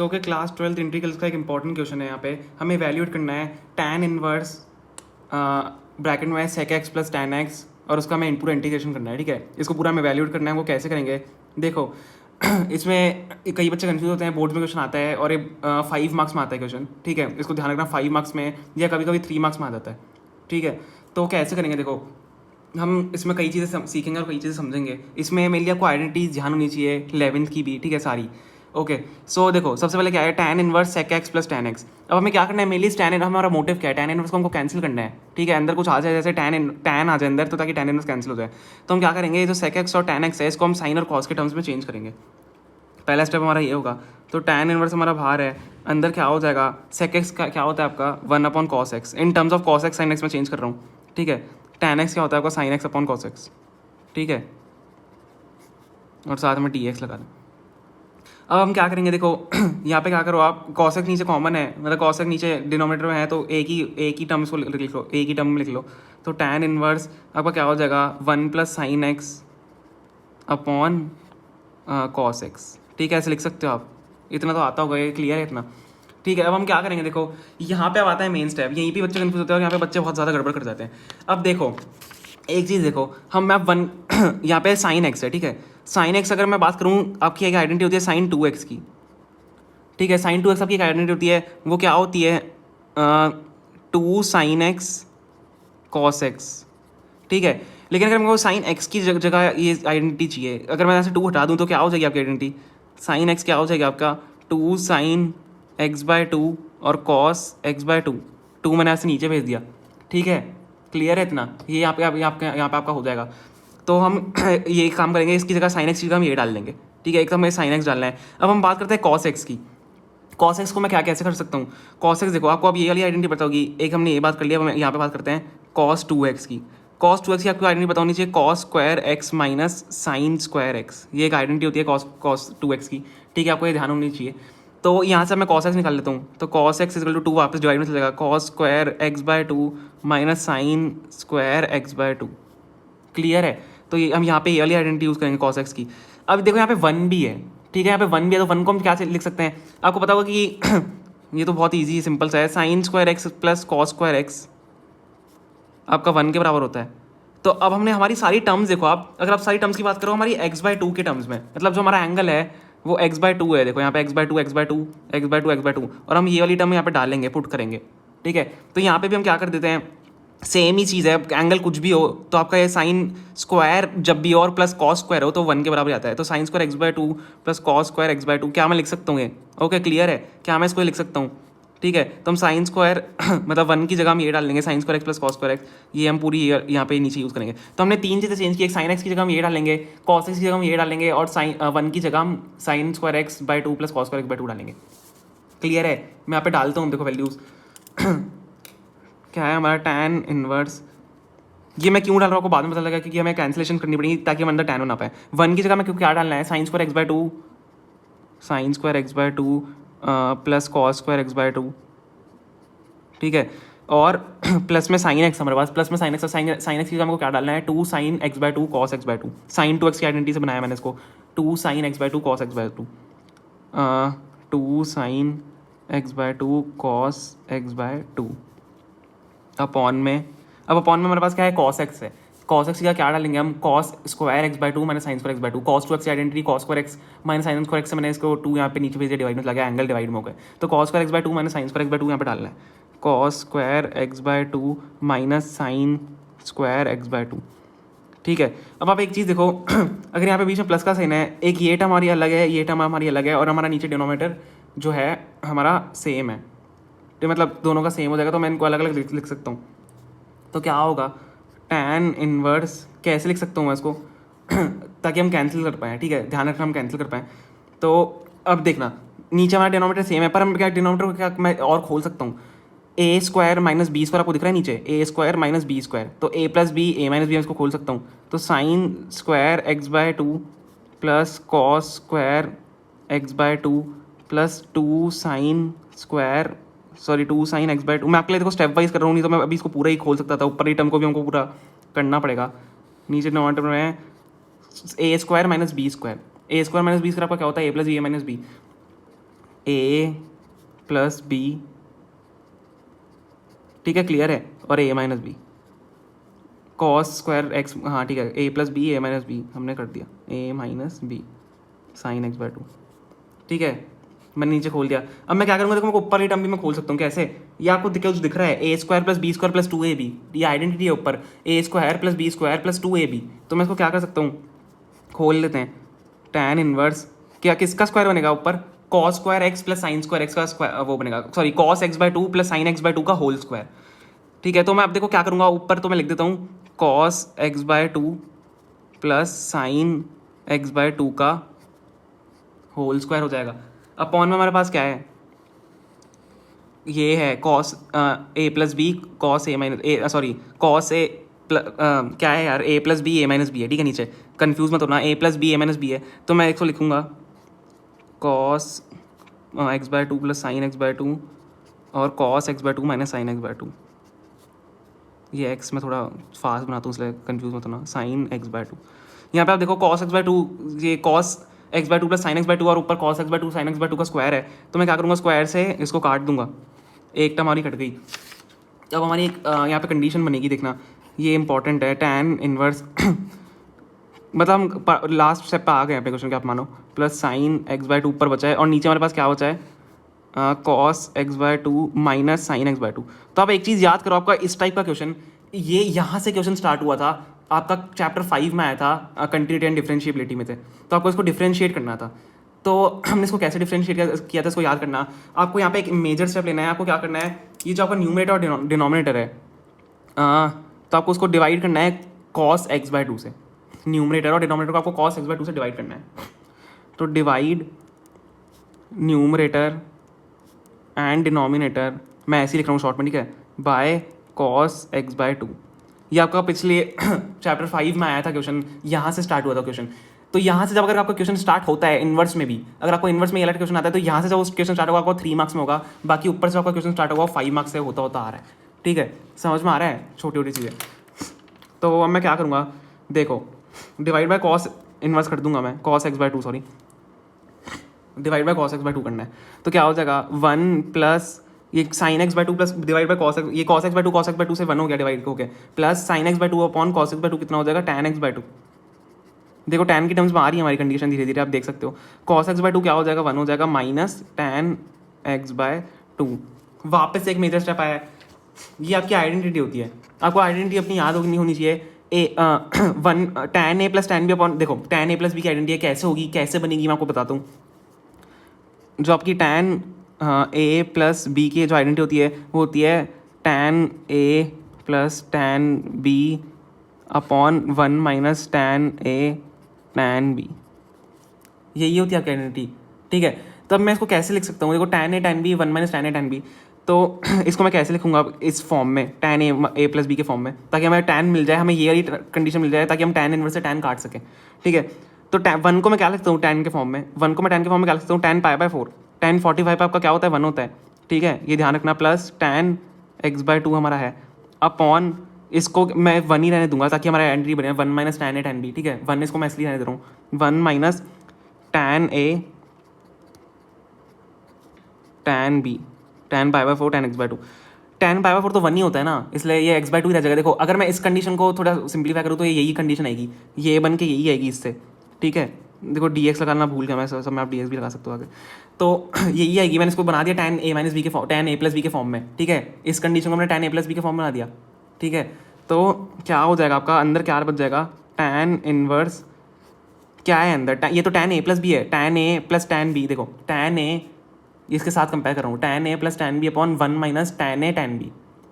तो कि class 12th integrals का एक इंपॉर्टेंट क्वेश्चन है। यहाँ पे हमें वैल्यूएट करना है tan इनवर्स ब्रैकेट में sec x plus tan x और उसका हमें पूरा इंटीग्रेशन करना है। ठीक है, इसको पूरा हमें वैल्यूएट करना है। वो कैसे करेंगे देखो इसमें कई बच्चे कंफ्यूज होते हैं, बोर्ड में क्वेश्चन आता है और ये 5 मार्क्स में आता है क्वेश्चन। ठीक है, इसको ध्यान रखना 5 मार्क्स में या कभी कभी 3 मार्क्स में आ जाता है। ठीक है, तो कैसे करेंगे देखो, हम इसमें कई चीज़ें सीखेंगे और कई चीज़ें समझेंगे। इसमें मेरे लिए आपको आइडेंटिटी ध्यान होनी चाहिए 11th की भी। ठीक है, सारी ओके। सो देखो सबसे पहले क्या है, tan inverse sec x plus tan x। अब हमें क्या करना है, मेनली tan हमारा मोटिव क्या है, tan इनवर्स को हमको कैंसिल करना है। ठीक है, अंदर कुछ आ जाए जैसे tan आ जाए अंदर, तो ताकि tan इनवर्स कैंसिल हो जाए। तो हम क्या करेंगे, जो sec x और tan x है इसको हम साइन और कॉस के टर्म्स में चेंज करेंगे। पहला स्टेप हमारा ये होगा। तो tan इनवर्स हमारा बाहर है, अंदर क्या हो जाएगा, sec x का क्या होता है आपका 1/cos x। In terms of cos x sin x में चेंज कर रहा हूँ। ठीक है, tan x क्या होता है आपका sin x/cos x। ठीक है, और साथ में dx लगा दें। अब हम क्या करेंगे देखो यहाँ पे क्या करो आप, cos x नीचे कॉमन है, मतलब cos x नीचे डिनोमिनेटर में है, तो एक ही टर्म्स को लिख लो, एक ही टर्म में लिख लो। तो tan इनवर्स आपका क्या हो जाएगा 1 + sin x upon cos x। ठीक है, ऐसे लिख सकते हो आप, इतना तो आता होगा, ये क्लियर है इतना। ठीक है, अब हम क्या करेंगे देखो, यहाँ पे अब आता है मेन स्टेप। यहीं पे बच्चे कंफ्यूज होते हैं और यहाँ पे बच्चे बहुत ज़्यादा गड़बड़ कर जाते हैं। अब देखो एक चीज़ देखो, हम मैं वन यहाँ पे sin x है। ठीक है, sin x अगर मैं बात करूँ, आपकी एक आइडेंटिटी होती है sin 2x की। ठीक है, sin 2x आपकी एक आइडेंटिटी होती है, वो क्या होती है 2 sin x cos x। ठीक है, लेकिन अगर मेरे को साइन एक्स की जगह ये आइडेंटिटी चाहिए, अगर मैं यहाँ से 2 हटा दूँ तो क्या हो जाएगी आपकी आइडेंटिटी, साइन एक्स क्या हो जाएगा आपका 2 sin x/2 और cos x/2। 2 मैंने ऐसे नीचे भेज दिया। ठीक है, क्लियर है इतना, ये यहाँ पे आपका हो जाएगा। तो हम ये काम करेंगे, इसकी जगह साइन एक्स की जगह हम ये डाल देंगे। ठीक है, एक तो हमें साइन एक्स डालना है। अब हम बात करते हैं cos x की। cos x को मैं क्या कैसे कर सकता हूँ, cos x देखो आपको अब ये वाली आइडेंटिटी पता होगी। एक हमने ये बात कर लिया, अब हम यहाँ पे बात करते हैं cos 2x की। cos 2x की आपको आइडेंटिटी पता होनी चाहिए, cos square x minus sine square x। ये एक आइडेंटिटी होती है cos 2x की। ठीक है, आपको ये ध्यान होनी चाहिए। तो यहाँ से मैं cos x निकाल लेता हूँ, तो cos x = 2 वापस डिवाइड में चल जाएगा, cos square x/2 minus sign square x/2। Clear है, तो ये हम यहाँ पे ये वाली आइडेंटिटी यूज़ करेंगे cos x की। अब देखो यहाँ पे 1 भी है। ठीक है, यहाँ पे 1 भी है, तो 1 को हम क्या लिख सकते हैं, आपको पता होगा कि ये तो बहुत ईजी सिंपल सा है, sine square x plus cos square x आपका 1 के बराबर होता है। तो अब हमने हमारी सारी टर्म्स देखो आप, अगर आप सारी टर्म्स की बात करो हमारी x/2 के टर्म्स में, मतलब जो हमारा एंगल है वो x/2 है। देखो यहाँ पे x/2 x/2 x/2 x/2, और हम ये वाली टर्म यहाँ पे डालेंगे, पुट करेंगे। ठीक है, तो यहाँ पे भी हम क्या कर देते हैं, सेम ही चीज़ है, एंगल कुछ भी हो तो आपका ये साइन स्क्वायर जब भी और प्लस कॉस स्क्वायर हो तो 1 के बराबर आता है। तो sine square x/2 plus cos square x/2 क्या मैं लिख सकता हूँ ये, ओके क्लियर है, क्या मैं इसको लिख सकता हूँ। ठीक है, तो हम साइन स्क्वायर मतलब 1 की जगह हम ये डाल देंगे, sine square x plus cos square x, ये हम पूरी यहाँ पे नीचे यूज़ करेंगे। तो हमने 3 चीज़ें चेंज की, एक साइन x की जगह हम ये डालेंगे, कॉस x की जगह हम ये डालेंगे, और साइन 1 की जगह हम sign square x/2 plus cos square x/2 डालेंगे। क्लियर है, मैं यहाँ पे डालता हूँ, देखो वैल्यूज़ क्या है हमारा tan इनवर्स, ये मैं क्यों डाल रहा हूँ आपको बाद में पता लगा, क्योंकि हमें कैंसिलेशन करनी पड़ेगी ताकि हम अंदर tan ना पाए। 1 की जगह मैं क्यों क्या डालना है, sign square x/2 plus cos square x/2। ठीक है, और प्लस में साइन एक्स हमारे पास, प्लस में साइन एक्स, साइन एक्स की जगह हमको क्या डालना है 2 sin x/2 cos x/2। Sign 2x की आइडेंटिटी से बनाया मैंने इसको, 2 sin x/2 cos x/2 2 sin x/2 cos x/2 upon में, अब अपॉन में हमारे पास क्या है cos x है, cos x का क्या डालेंगे हम, cos square x/2 minus sign square x/2। cos 2x की identity cos square x minus sine square x से मैंने इसको 2 यहाँ पे नीचे भेज दिया, डिवाइड में लगा, एंगल डिवाइड में हो गए। तो cos square x/2 minus sign square x/2 यहाँ पे डालना है, cos square x/2 minus sign square x/2। ठीक है, अब आप एक चीज़ देखो अगर यहाँ पे बीच में प्लस का साइन है, एक ये टर्म हमारी अलग है, ये टर्म हमारी अलग है, और हमारा नीचे डिनोमिनेटर जो है हमारा सेम है, तो मतलब दोनों का सेम हो जाएगा, तो मैं इनको अलग अलग लिख सकता हूँ। तो क्या होगा, tan इनवर्स कैसे लिख सकता हूँ मैं इसको ताकि हम कैंसिल कर पाएँ। ठीक है, ध्यान रखना हम कैंसिल कर पाएँ। तो अब देखना नीचे हमारा डिनोमिनेटर सेम है, पर हम क्या डिनोमिनेटर को क्या मैं और खोल सकता हूँ, a square minus B square आपको दिख रहा है नीचे, a square minus B square, तो a plus B a minus B मैं इसको खोल सकता हूँ। तो sine square x/2 plus cos square x/2 plus 2 sine square, sorry 2 sine x/2, मैं आपके लिए देखो स्टेप वाइज कर रहा हूँ, नहीं तो मैं अभी इसको पूरा ही खोल सकता था, ऊपर ही टर्म को भी हमको पूरा करना पड़ेगा। नीचे डिनोमिनेटर में a square minus B square, a square minus B square आपका क्या होता है, a plus B a minus b, a plus b, ठीक है, क्लियर है, और a minus b, cos square x, हाँ ठीक है, a plus b a minus b हमने कर दिया, a minus b sine x by two, ठीक है, मैंने नीचे खोल दिया। अब मैं क्या करूँगा, देखो मैं ऊपर वाली टर्म भी मैं खोल सकता हूँ, कैसे, ये आपको दिख रहा है a square plus b square plus two a b, ये आइडेंटिटी है ऊपर, a square plus b square plus two a b, तो मैं इसको क्या कर सकता हूँ, खोल लेते हैं, टैन इनवर्स क्या किसका स्क्वायर बनेगा ऊपर, cos square x plus sine square x का स्क्वायर वो बनेगा, sorry cos x by two plus sine x by to का होल स्क्वायर, ठीक है। तो मैं अब देखो क्या करूँगा, ऊपर तो मैं लिख देता हूँ cos x by two plus sine x by to का होल स्क्वायर हो जाएगा। अपॉन में हमारे पास क्या है, ये है cos a plus b cos a minus a, sorry cos a क्या है यार, a plus b a minus b है, ठीक है, नीचे कंफ्यूज मत होना, a plus b a minus b है, तो मैं इसको लिखूँगा cos x by two plus sine x by two और cos x by two minus sine x by two, ये एक्स में थोड़ा फास्ट बनाता हूँ इसलिए कंफ्यूज मत होना, साइन एक्स बाय टू, यहाँ पे आप देखो कॉस एक्स बाय टू, ये cos x by two plus sine x by two और ऊपर cos x by to sign x by to का स्क्वायर है, तो मैं क्या करूँगा, स्क्वायर से इसको काट दूंगा, एक टर्म हमारी कट गई। अब हमारी एक यहाँ पे कंडीशन बनेगी, देखना ये इंपॉर्टेंट है, टैन इनवर्स मतलब हम लास्ट स्टेप पे आ गए हैं क्वेश्चन के, आप मानो, plus sine x by to ऊपर बचा है और नीचे हमारे पास क्या बचा है, cos x by two minus sine x by to. तो आप एक चीज़ याद करो, आपका इस टाइप का क्वेश्चन, ये यहाँ से क्वेश्चन स्टार्ट हुआ था, आपका चैप्टर 5 में आया था, कंटिन्यूटी एंड डिफरेंशिएबिलिटी में थे, तो आपको इसको डिफरेंशिएट करना था। तो हमने इसको कैसे डिफरेंशिएट किया था, इसको याद करना। आपको यहाँ पे एक मेजर स्टेप लेना है, आपको क्या करना है, ये जो आपका न्यूमरेटर और डिनोमिनेटर है, तो आपको उसको डिवाइड करना है कॉस एक्स बाय टू से, न्यूमरेटर और डिनोमिनेटर को आपको कॉस एक्स बाय टू से डिवाइड करना है। तो डिवाइड न्यूमरेटर एंड डिनोमिनेटर, मैं ऐसे ही लिख रहा हूँ शॉर्ट में, ठीक है, by cos x by two. ये आपका पिछले चैप्टर 5 में आया था क्वेश्चन, यहाँ से स्टार्ट हुआ था क्वेश्चन। तो यहाँ से जब अगर आपका क्वेश्चन स्टार्ट होता है इन्वर्स में भी, अगर आपको इन्वर्स में ये वाला क्वेश्चन आता है, तो यहाँ से जब उस क्वेश्चन स्टार्ट होगा आपको 3 मार्क्स में होगा, बाकी ऊपर से आपका क्वेश्चन स्टार्ट होगा 5 मार्क्स से होता होता आ रहा है, ठीक है, समझ में आ रहा है, छोटी छोटी चीज़ें। तो अब मैं क्या करूँगा, देखो डिवाइड बाय कॉस इन्वर्स कर दूंगा मैं, cos x by to, sorry divide by cos x by to करना है, तो क्या हो जाएगा 1 प्लस ये sign x by two plus divide by cos x, ये कॉस एक्स बाय टू से 1 हो गया डिवाइड हो गया, plus sine x by two upon cos x by to कितना हो जाएगा, टैन एक्स बाय टू। देखो टैन की टर्म्स में आ रही है हमारी कंडीशन धीरे धीरे, आप देख सकते हो, कॉस एक्स बाय टू क्या हो जाएगा, 1 हो जाएगा minus tan X by to. वापस एक मेजर स्टेप आया है, ये आपकी आइडेंटिटी होती है, आपको आइडेंटिटी अपनी याद होनी चाहिए, ए one tan a plus tan b upon, देखो टैन ए प्लस बी की आइडेंटिटी कैसे होगी, कैसे बनेगी, मैं आपको बताता हूँ। जो आपकी टैन ए प्लस बी की जो आइडेंटिटी होती है वो होती है tan a plus tan b upon 1 minus tan A tan b, यही होती है आपकी आइडेंटिटी, ठीक है। तो अब मैं इसको कैसे लिख सकता हूँ, देखो टैन ए टैन बी 1 माइनस टैन ए टैन बी, तो इसको मैं कैसे लिखूंगा इस फॉर्म में, टैन ए प्लस बी के फॉर्म में, ताकि हमें टैन मिल जाए, हमें ये वाली कंडीशन मिल जाए, ताकि हम टैन इनवर्स से टैन काट सकें, ठीक है। तो 1 को मैं क्या लिखता हूँ टैन के फॉर्म में, 1 को मैं टैन के फॉर्म में क्या लिखता हूँ, टैन पाई बाय 4, टैन 45 पे आपका क्या होता है 1 होता है, ठीक है, ये ध्यान रखना, plus tan X by to हमारा है, अपॉन इसको मैं 1 ही रहने दूंगा ताकि हमारा आइडेंटिटी बने, 1 माइनस टैन ए टैन बी, ठीक है, 1 इसको मैं इसलिए रहने दे रहा हूँ, 1 minus tan A tan B, tan pi by 4 tan X by two, tan pi by 4 तो 1 ही होता है ना, इसलिए ये एक्स बाय टू ही रह जाएगा। देखो अगर मैं इस कंडीशन को थोड़ा सिंप्लीफाई करूँ तो ये यही कंडीशन आएगी, ये बन के यही आएगी इससे, ठीक है। देखो डी एक्स लगाना भूल गया मैं, सब में आप डी एक्स भी लगा सकते हो आगे, तो यही आएगी, मैंने इसको बना दिया टैन ए माइनस बी के form, tan a plus B के फॉर्म में, ठीक है, इस कंडीशन को मैंने टैन ए प्लस बी के फॉर्म में बना दिया, ठीक है। तो क्या हो जाएगा आपका अंदर, क्या बच जाएगा, टैन इनवर्स क्या है अंदर, ये तो टैन ए प्लस बी है, tan a plus tan b, देखो टैन ए इसके साथ कंपेयर कर रहा हूँ, tan a plus tan b upon 1 minus tan A tan b.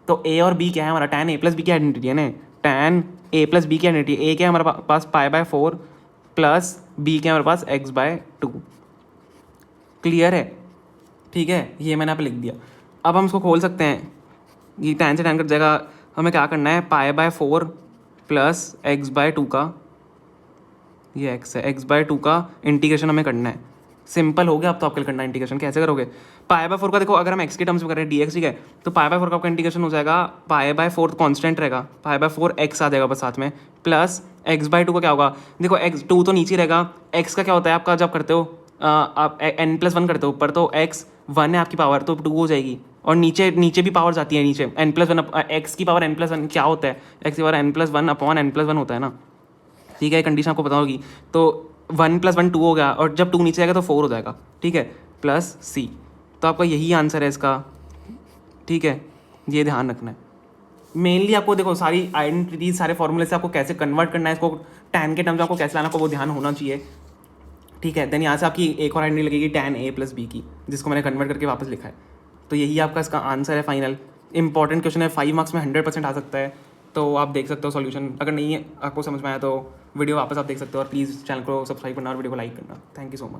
तो ए और बी क्या है हमारा, टैन ए प्लस बी की आइडेंटिटी है ना, टैन ए प्लस बी की आइडेंटिटी, ए क्या है हमारे पास पाई बाय 4 प्लस बी क्या है हमारे पास एक्स बाय टू, क्लियर है, ठीक है, ये मैंने यहाँ पे लिख दिया। अब हम इसको खोल सकते हैं, ये टैन से टैन कट जाएगा, हमें क्या करना है, पाई by 4 plus x by to का, ये एक्स है, एक्स बाय टू का इंटीग्रेशन हमें करना है, सिंपल हो गया। अब तो आपके करना है इंटीग्रेशन, कैसे करोगे, पाई बाय 4 का देखो अगर हम एक्स के टर्म्स में कर रहे हैं डी एक्स, ठीक है, तो पाई बाय 4 का आपका इंटीग्रेशन हो जाएगा, पाई बाय 4 कॉन्स्टेंट रहेगा, पाई बाय 4 एक्स आ जाएगा बस साथ में, प्लस एक्स बाय टू का क्या होगा, देखो एक्स टू तो नीचे रहेगा, एक्स का क्या होता है आपका जब करते हो आप n+1 करते हो ऊपर, तो x 1 है आपकी पावर, तो 2 हो जाएगी। और नीचे नीचे भी पावर जाती है, नीचे n+1 x की पावर n+1 क्या होता है, x की पावर n+1 अपॉन n+1 होता है ना, ठीक है, कंडीशन आपको पता होगी। तो 1+1 2 हो गया, और जब 2 नीचे जाएगा तो 4 हो जाएगा, ठीक है, प्लस c। तो आपका यही आंसर है इसका, ठीक है, ये ध्यान रखना है। मेनली आपको देखो सारी आइडेंटिटीज, सारे फॉर्मूले से आपको कैसे कन्वर्ट करना है, इसको tan के टर्म्स में आपको कैसे लाना, आपको वो ध्यान होना चाहिए, ठीक है। देन यहाँ से आपकी एक और आइडेंटिटी लगेगी tan a + b की, जिसको मैंने कन्वर्ट करके वापस लिखा है। तो यही आपका इसका आंसर है फाइनल। इंपॉर्टेंट क्वेश्चन है, 5 मार्क्स में 100% आ सकता है, तो आप देख सकते हो सॉल्यूशन। अगर नहीं है आपको समझ में आया तो वीडियो वापस आप देख सकते हो, और प्लीज़ चैनल को सब्सक्राइब करना और वीडियो को लाइक करना। Thank you so much.